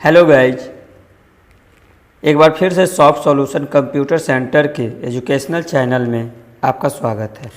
Hello guys, एक बार फिर से सॉफ्ट सॉल्यूशन कंप्यूटर सेंटर के एजुकेशनल चैनल में आपका स्वागत है।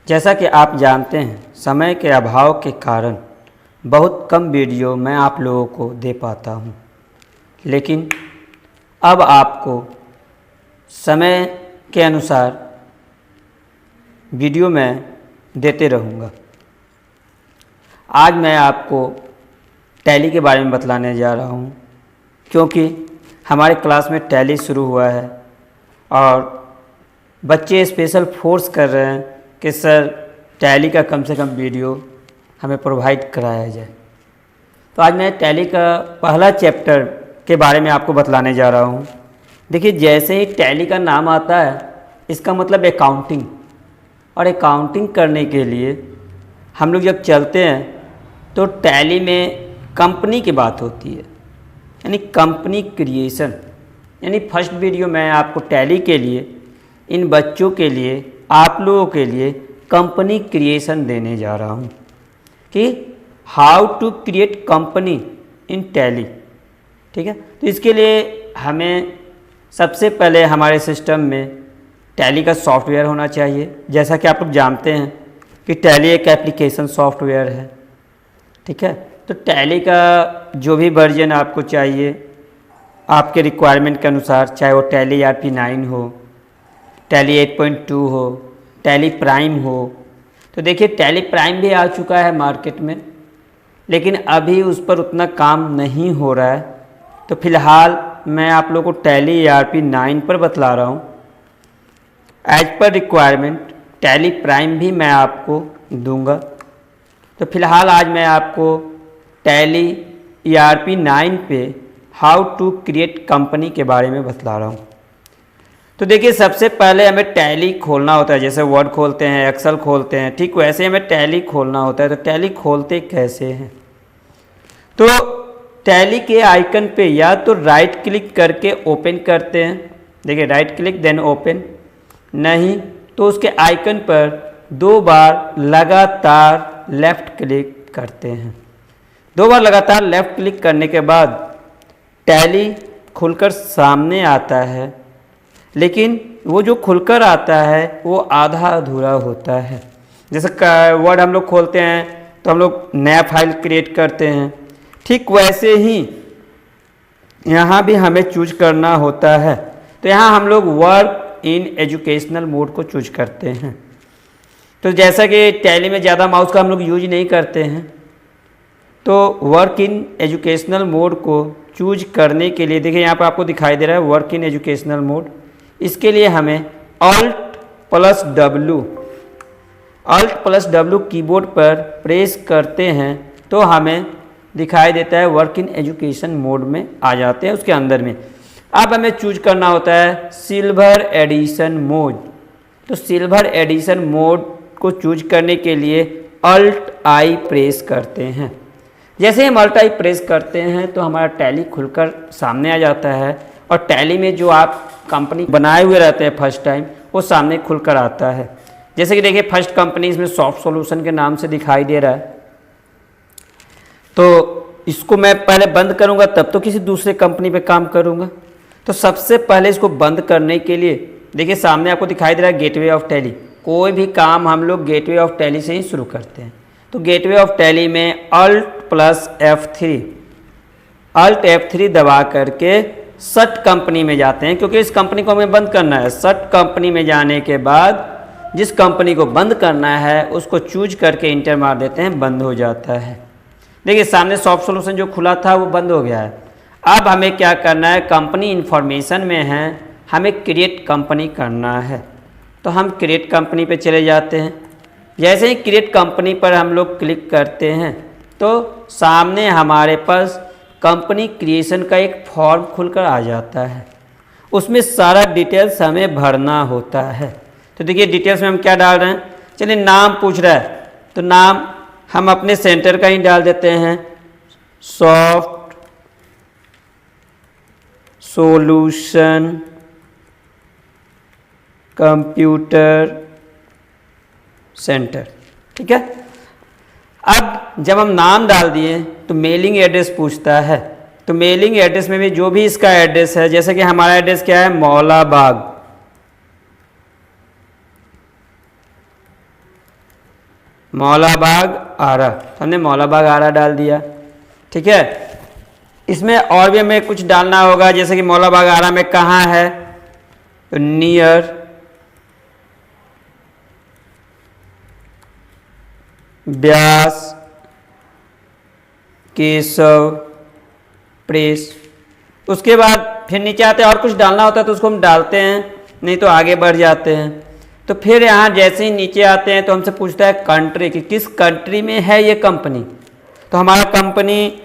जैसा कि आप जानते हैं, समय के अभाव के कारण बहुत कम वीडियो मैं आप लोगों को दे पाता हूं, लेकिन अब आपको समय के अनुसार वीडियो मैं देते रहूँगा। आज मैं आपको टैली के बारे में बतलाने जा रहा हूँ, क्योंकि हमारे क्लास में टैली शुरू हुआ है और बच्चे स्पेशल फोर्स कर रहे हैं कि सर टैली का कम से कम वीडियो हमें प्रोवाइड कराया जाए। तो आज मैं टैली का पहला चैप्टर के बारे में आपको बतलाने जा रहा हूँ। देखिए, जैसे ही टैली का नाम आता है, इसका मतलब अकाउंटिंग, और अकाउंटिंग करने के लिए हम लोग जब चलते हैं तो टैली में कंपनी की बात होती है, यानी कंपनी क्रिएशन। यानी फर्स्ट वीडियो मैं आपको टैली के लिए, इन बच्चों के लिए, आप लोगों के लिए कंपनी क्रिएशन देने जा रहा हूँ कि how to create company in Tally. ठीक है, तो इसके लिए हमें सबसे पहले हमारे सिस्टम में टैली का सॉफ्टवेयर होना चाहिए। जैसा कि आप लोग जानते हैं कि टैली एक एप्लीकेशन सॉफ्टवेयर है। ठीक है, तो टैली का जो भी वर्जन आपको चाहिए आपके रिक्वायरमेंट के अनुसार, चाहे वो टैली ERP9 हो, टैली 8.2 हो, टैली प्राइम हो। तो देखिए, टैली प्राइम भी आ चुका है मार्केट में, लेकिन अभी उस पर उतना काम नहीं हो रहा है। तो फिलहाल मैं आप लोगों को टैली ERP9 पर बतला रहा हूँ। As per requirement tally prime भी मैं आपको दूंगा। तो फिलहाल आज मैं आपको टैली ERP9 पे हाउ टू क्रिएट कंपनी के बारे में बतला रहा हूँ। तो देखिए, सबसे पहले हमें टैली खोलना होता है। जैसे वर्ड खोलते हैं, एक्सेल खोलते हैं, ठीक वैसे हमें टैली खोलना होता है। तो टैली खोलते कैसे हैं? तो टैली के आइकन पे या तो राइट क्लिक करके ओपन करते हैं। देखिए, राइट क्लिक देन ओपन, नहीं तो उसके आइकन पर 2 बार लगातार लेफ़्ट क्लिक करते हैं। 2 बार लगातार लेफ़्ट क्लिक करने के बाद टैली खुलकर सामने आता है, लेकिन वो जो खुलकर आता है वो आधा अधूरा होता है। जैसे वर्ड हम लोग खोलते हैं तो हम लोग नया फाइल क्रिएट करते हैं, ठीक वैसे ही यहाँ भी हमें चूज करना होता है। तो यहाँ हम लोग वर्क इन एजुकेशनल मोड को चूज करते हैं। तो जैसा कि टैली में ज़्यादा माउस का हम लोग यूज नहीं करते हैं, तो वर्क इन एजुकेशनल मोड को चूज करने के लिए देखिए, यहाँ पर आपको दिखाई दे रहा है वर्क इन एजुकेशनल मोड। इसके लिए हमें Alt+W कीबोर्ड पर प्रेस करते हैं तो हमें दिखाई देता है वर्क इन एजुकेशन मोड में आ जाते हैं उसके अंदर में। अब हमें चूज करना होता है सिल्वर एडिशन मोड। तो सिल्वर एडिशन मोड को चूज करने के लिए Alt+I प्रेस करते हैं। जैसे हम Alt+I प्रेस करते हैं तो हमारा टैली खुलकर सामने आ जाता है, और टैली में जो आप कंपनी बनाए हुए रहते हैं फर्स्ट टाइम, वो सामने खुलकर आता है। जैसे कि देखिए, फर्स्ट कंपनी इसमें सॉफ्ट सॉल्यूशन के नाम से दिखाई दे रहा है। तो इसको मैं पहले बंद करूंगा, तब तो किसी दूसरे कंपनी पे काम करूंगा। तो सबसे पहले इसको बंद करने के लिए देखिए, सामने आपको दिखाई दे रहा है गेटवे ऑफ टैली। कोई भी काम हम लोग गेटवे ऑफ टैली से ही शुरू करते हैं। तो गेटवे ऑफ टैली में Alt+F3 दबा करके सट कंपनी में जाते हैं, क्योंकि इस कंपनी को हमें बंद करना है। सट कंपनी में जाने के बाद जिस कंपनी को बंद करना है उसको चूज करके इंटर मार देते हैं, बंद हो जाता है। देखिए, सामने सॉफ्ट सॉल्यूशन जो खुला था वो बंद हो गया है। अब हमें क्या करना है, कंपनी इन्फॉर्मेशन में है, हमें क्रिएट कंपनी करना है। तो हम क्रिएट कंपनी पे चले जाते हैं। जैसे ही क्रिएट कंपनी पर हम लोग क्लिक करते हैं तो सामने हमारे पास कंपनी क्रिएशन का एक फॉर्म खुलकर आ जाता है। उसमें सारा डिटेल्स हमें भरना होता है। तो देखिए, डिटेल्स में हम क्या डाल रहे हैं। चलिए, नाम पूछ रहा है तो नाम हम अपने सेंटर का ही डाल देते हैं, सॉफ्ट सॉल्यूशन कंप्यूटर सेंटर। ठीक है, अब जब हम नाम डाल दिए तो मेलिंग एड्रेस पूछता है। तो मेलिंग एड्रेस में भी जो भी इसका एड्रेस है, जैसे कि हमारा एड्रेस क्या है, मौलाबाग, मौलाबाग आरा, हमने मौलाबाग आरा डाल दिया। ठीक है, इसमें और भी हमें कुछ डालना होगा, जैसे कि मौलाबाग आरा में कहाँ है, तो नियर व्यास केशव प्रेस। उसके बाद फिर नीचे आते हैं, और कुछ डालना होता है तो उसको हम डालते हैं, नहीं तो आगे बढ़ जाते हैं। तो फिर यहाँ जैसे ही नीचे आते हैं तो हमसे पूछता है कंट्री कि किस कंट्री में है ये कंपनी। तो हमारा कंपनी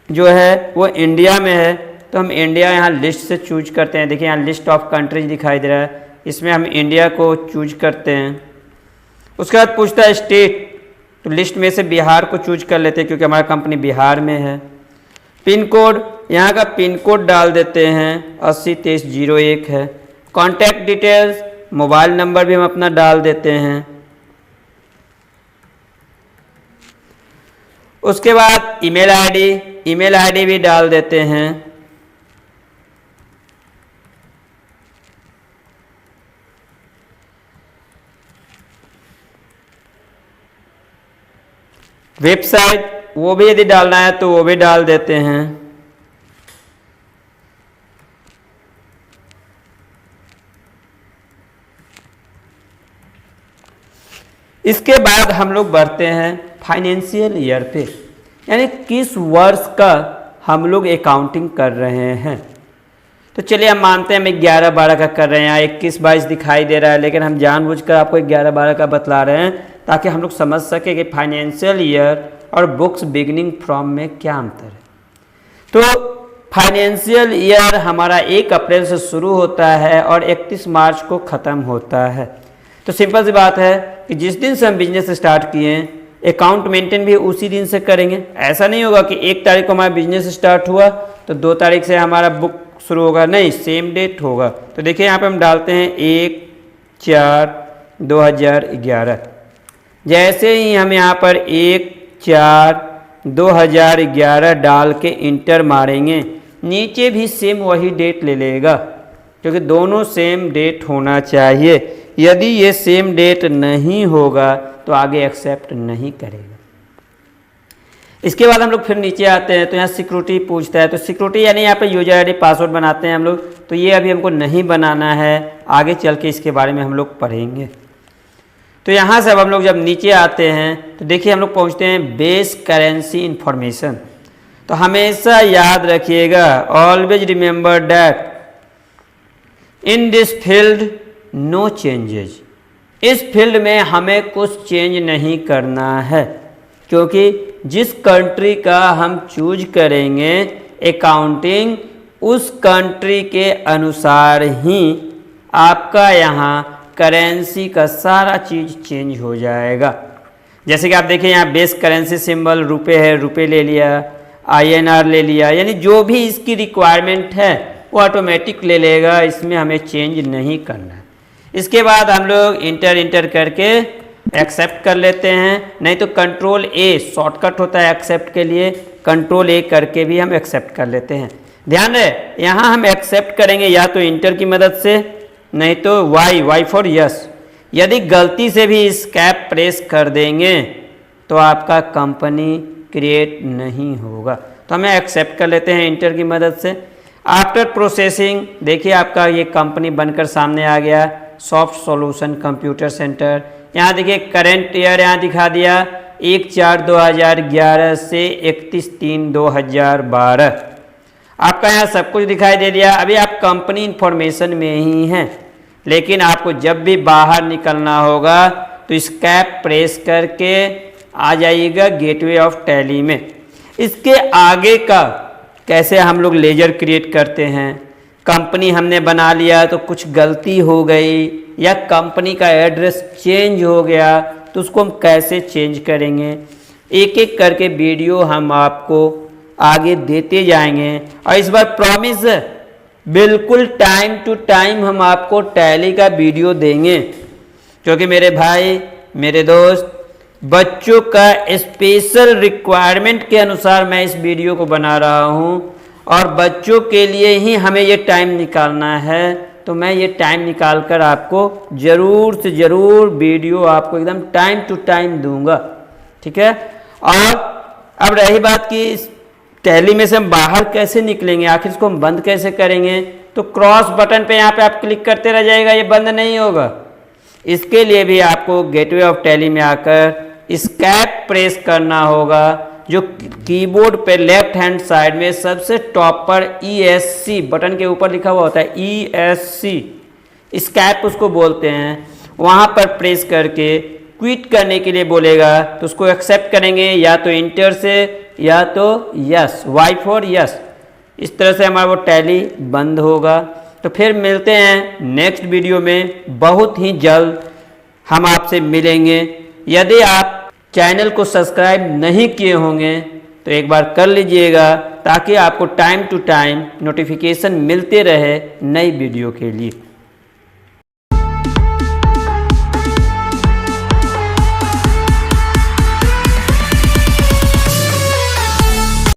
जो है वो इंडिया में है, तो हम इंडिया यहाँ लिस्ट से चूज करते हैं। देखिए यहाँ लिस्ट ऑफ कंट्रीज दिखाई दे रहा है, इसमें हम इंडिया को चूज करते हैं। उसके बाद पूछता है स्टेट, तो लिस्ट में से बिहार को चूज कर लेते हैं क्योंकि हमारा कंपनी बिहार में है। पिन कोड, यहाँ का पिन कोड डाल देते हैं 802301 है। कॉन्टैक्ट डिटेल्स, मोबाइल नंबर भी हम अपना डाल देते हैं। उसके बाद ईमेल आईडी भी डाल देते हैं। वेबसाइट वो भी यदि डालना है तो वो भी डाल देते हैं। इसके बाद हम लोग बढ़ते हैं फाइनेंशियल ईयर पे, यानी किस वर्ष का हम लोग अकाउंटिंग कर रहे हैं। तो चलिए हम मानते हैं हम 11-12 का कर रहे हैं, यहाँ 21-22 दिखाई दे रहा है, लेकिन हम जानबूझकर आपको 11-12 का बतला रहे हैं ताकि हम लोग समझ सके कि फाइनेंशियल ईयर और बुक्स बिगिनिंग फ्रॉम में क्या अंतर है। तो फाइनेंशियल ईयर हमारा 1 अप्रैल से शुरू होता है और 31 मार्च को ख़त्म होता है। तो सिंपल सी बात है कि जिस दिन से हम बिजनेस स्टार्ट किए अकाउंट मेंटेन भी उसी दिन से करेंगे। ऐसा नहीं होगा कि 1 तारीख को हमारा बिजनेस स्टार्ट हुआ तो 2 तारीख से हमारा बुक शुरू होगा, नहीं, सेम डेट होगा। तो देखिए यहाँ पे हम डालते हैं 1/4/2011। जैसे ही हम यहाँ पर 1/4/2011 डाल के इंटर मारेंगे, नीचे भी सेम वही डेट ले लेगा क्योंकि दोनों सेम डेट होना चाहिए। यदि ये सेम डेट नहीं होगा तो आगे एक्सेप्ट नहीं करेगा। इसके बाद हम लोग फिर नीचे आते हैं तो यहाँ सिक्योरिटी पूछता है। तो सिक्योरिटी यानी यहाँ पे यूजर आईडी पासवर्ड बनाते हैं हम लोग, तो ये अभी हमको नहीं बनाना है, आगे चल के इसके बारे में हम लोग पढ़ेंगे। तो यहाँ से अब हम लोग जब नीचे आते हैं तो देखिए हम लोग पहुँचते हैं बेस करेंसी इंफॉर्मेशन। तो हमेशा याद रखिएगा, always remember that in this field no changes. इस फील्ड में हमें कुछ चेंज नहीं करना है क्योंकि जिस कंट्री का हम चूज करेंगे अकाउंटिंग, उस कंट्री के अनुसार ही आपका यहाँ करेंसी का सारा चीज़ चेंज हो जाएगा। जैसे कि आप देखिए यहाँ बेस करेंसी सिंबल रुपए है, रुपए ले लिया, INR ले लिया, यानी जो भी इसकी रिक्वायरमेंट है वो ऑटोमेटिक ले लेगा, इसमें हमें चेंज नहीं करना है। इसके बाद हम लोग इंटर करके एक्सेप्ट कर लेते हैं, नहीं तो कंट्रोल A शॉर्टकट होता है एक्सेप्ट के लिए, कंट्रोल A करके भी हम एक्सेप्ट कर लेते हैं। ध्यान रहे यहाँ हम एक्सेप्ट करेंगे या तो इंटर की मदद से, नहीं तो Y फॉर यस। यदि गलती से भी एस्केप प्रेस कर देंगे तो आपका कंपनी क्रिएट नहीं होगा। तो हमें एक्सेप्ट कर लेते हैं इंटर की मदद से। आफ्टर प्रोसेसिंग देखिए आपका ये कंपनी बनकर सामने आ गया, सॉफ्ट सॉल्यूशन कंप्यूटर सेंटर। यहाँ देखिए करंट ईयर यहाँ दिखा दिया 1/4/2011 से 31/3/2012। आपका यहाँ सब कुछ दिखाई दे दिया। अभी आप कंपनी इंफॉर्मेशन में ही हैं, लेकिन आपको जब भी बाहर निकलना होगा तो एस्केप प्रेस करके आ जाइएगा गेटवे ऑफ टैली में। इसके आगे का कैसे हम लोग लेजर क्रिएट करते हैं, कंपनी हमने बना लिया तो कुछ गलती हो गई या कंपनी का एड्रेस चेंज हो गया तो उसको हम कैसे चेंज करेंगे, एक एक करके वीडियो हम आपको आगे देते जाएंगे। और इस बार प्रॉमिस बिल्कुल टाइम टू टाइम हम आपको टैली का वीडियो देंगे, क्योंकि मेरे भाई मेरे दोस्त बच्चों का स्पेशल रिक्वायरमेंट के अनुसार मैं इस वीडियो को बना रहा हूँ और बच्चों के लिए ही हमें ये टाइम निकालना है, तो मैं ये टाइम निकाल कर आपको ज़रूर से ज़रूर वीडियो आपको एकदम टाइम टू टाइम दूंगा, ठीक है। और अब रही बात कि इस टैली में से हम बाहर कैसे निकलेंगे, आखिर इसको हम बंद कैसे करेंगे, तो क्रॉस बटन पे यहाँ पे आप क्लिक करते रह जाएगा, ये बंद नहीं होगा। इसके लिए भी आपको गेटवे ऑफ टैली में आकर एस्केप प्रेस करना होगा, जो कीबोर्ड पे लेफ्ट हैंड साइड में सबसे टॉप पर ESC बटन के ऊपर लिखा हुआ होता है, ESC एस्केप उसको बोलते हैं, वहाँ पर प्रेस करके क्विट करने के लिए बोलेगा, तो उसको एक्सेप्ट करेंगे या तो इंटर से या तो यस, Y फॉर यस। इस तरह से हमारा वो टैली बंद होगा। तो फिर मिलते हैं नेक्स्ट वीडियो में, बहुत ही जल्द हम आपसे मिलेंगे। यदि आप चैनल को सब्सक्राइब नहीं किए होंगे तो एक बार कर लीजिएगा, ताकि आपको टाइम टू टाइम नोटिफिकेशन मिलते रहे नई वीडियो के लिए।